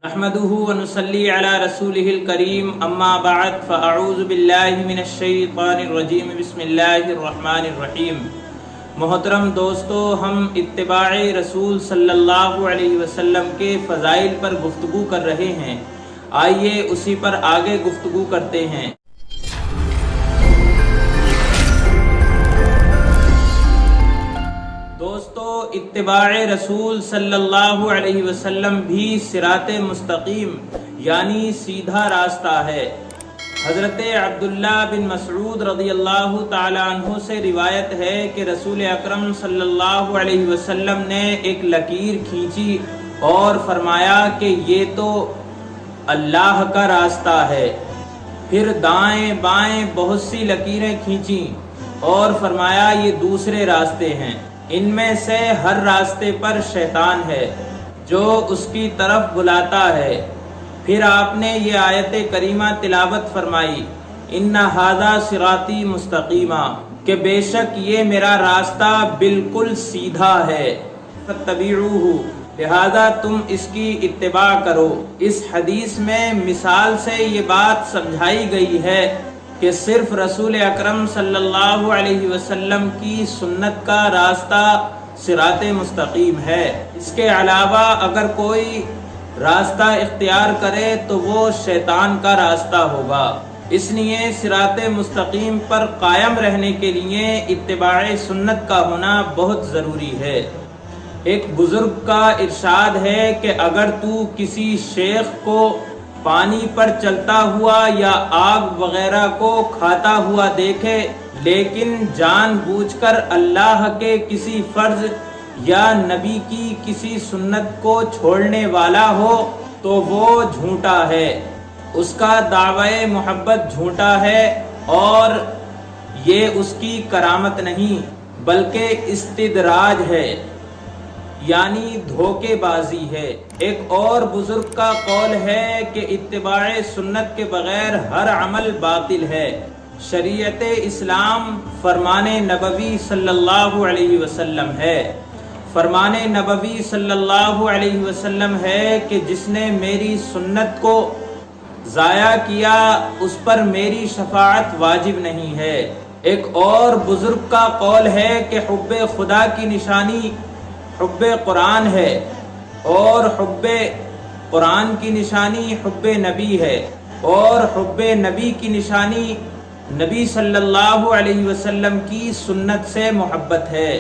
نحمده ونصلي على رسوله الكريم اما بعد فاعوذ باللہ من الشیطان الرجیم بسم اللہ الرحمن الرحیم۔ محترم دوستو، ہم اتباع رسول صلی اللہ علیہ وسلم کے فضائل پر گفتگو کر رہے ہیں، آئیے اسی پر آگے گفتگو کرتے ہیں۔ دوستو، اتباع رسول صلی اللہ علیہ وسلم بھی صراط مستقیم یعنی سیدھا راستہ ہے۔ حضرت عبداللہ بن مسعود رضی اللہ تعالی عنہ سے روایت ہے کہ رسول اکرم صلی اللہ علیہ وسلم نے ایک لکیر کھینچی اور فرمایا کہ یہ تو اللہ کا راستہ ہے۔ پھر دائیں بائیں بہت سی لکیریں کھینچیں اور فرمایا یہ دوسرے راستے ہیں، ان میں سے ہر راستے پر شیطان ہے جو اس کی طرف بلاتا ہے۔ پھر آپ نے یہ آیت کریمہ تلاوت فرمائی، ان ھذا صراطی مستقیما، کہ بے شک یہ میرا راستہ بالکل سیدھا ہے، فاتبعوہ، لہذا تم اس کی اتباع کرو۔ اس حدیث میں مثال سے یہ بات سمجھائی گئی ہے کہ صرف رسول اکرم صلی اللہ علیہ وسلم کی سنت کا راستہ صراط مستقیم ہے، اس کے علاوہ اگر کوئی راستہ اختیار کرے تو وہ شیطان کا راستہ ہوگا۔ اس لیے صراط مستقیم پر قائم رہنے کے لیے اتباع سنت کا ہونا بہت ضروری ہے۔ ایک بزرگ کا ارشاد ہے کہ اگر تو کسی شیخ کو پانی پر چلتا ہوا یا آگ وغیرہ کو کھاتا ہوا دیکھے لیکن جان بوجھ کر اللہ کے کسی فرض یا نبی کی کسی سنت کو چھوڑنے والا ہو تو وہ جھوٹا ہے، اس کا دعوی محبت جھوٹا ہے اور یہ اس کی کرامت نہیں بلکہ استدراج ہے، یعنی دھوکے بازی ہے۔ ایک اور بزرگ کا قول ہے کہ اتباع سنت کے بغیر ہر عمل باطل ہے۔ شریعت اسلام فرمان نبوی صلی اللہ علیہ وسلم ہے۔ فرمان نبوی صلی اللہ علیہ وسلم ہے کہ جس نے میری سنت کو ضائع کیا اس پر میری شفاعت واجب نہیں ہے۔ ایک اور بزرگ کا قول ہے کہ حب خدا کی نشانی حب قرآن ہے اور حب قرآن کی نشانی حب نبی ہے، اور حب نبی کی نشانی نبی صلی اللہ علیہ وسلم کی سنت سے محبت ہے،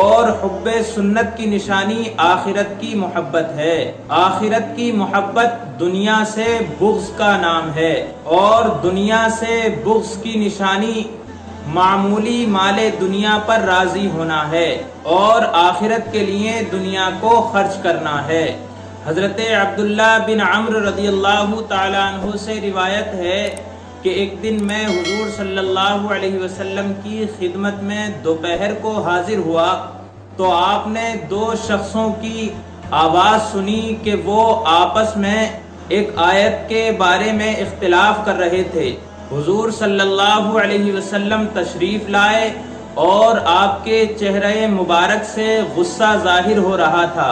اور حب سنت کی نشانی آخرت کی محبت ہے۔ آخرت کی محبت دنیا سے بغض کا نام ہے، اور دنیا سے بغض کی نشانی معمولی مال دنیا پر راضی ہونا ہے اور آخرت کے لیے دنیا کو خرچ کرنا ہے۔ حضرت عبداللہ بن عمرو رضی اللہ تعالی عنہ سے روایت ہے کہ ایک دن میں حضور صلی اللہ علیہ وسلم کی خدمت میں دوپہر کو حاضر ہوا تو آپ نے دو شخصوں کی آواز سنی کہ وہ آپس میں ایک آیت کے بارے میں اختلاف کر رہے تھے۔ حضور صلی اللہ علیہ وسلم تشریف لائے اور آپ کے چہرے مبارک سے غصہ ظاہر ہو رہا تھا۔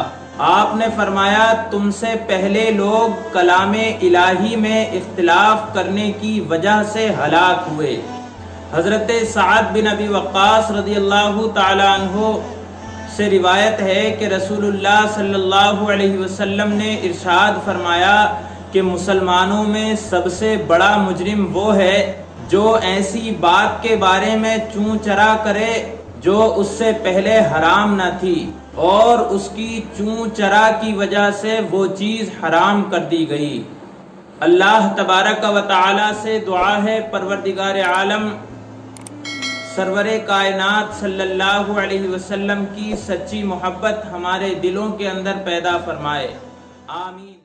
آپ نے فرمایا، تم سے پہلے لوگ کلام الہی میں اختلاف کرنے کی وجہ سے ہلاک ہوئے۔ حضرت سعد بن ابی وقاص رضی اللہ تعالی عنہ سے روایت ہے کہ رسول اللہ صلی اللہ علیہ وسلم نے ارشاد فرمایا کہ مسلمانوں میں سب سے بڑا مجرم وہ ہے جو ایسی بات کے بارے میں چوں چرا کرے جو اس سے پہلے حرام نہ تھی اور اس کی چوں چرا کی وجہ سے وہ چیز حرام کر دی گئی۔ اللہ تبارک و تعالی سے دعا ہے پروردگار عالم سرور کائنات صلی اللہ علیہ وسلم کی سچی محبت ہمارے دلوں کے اندر پیدا فرمائے، آمین۔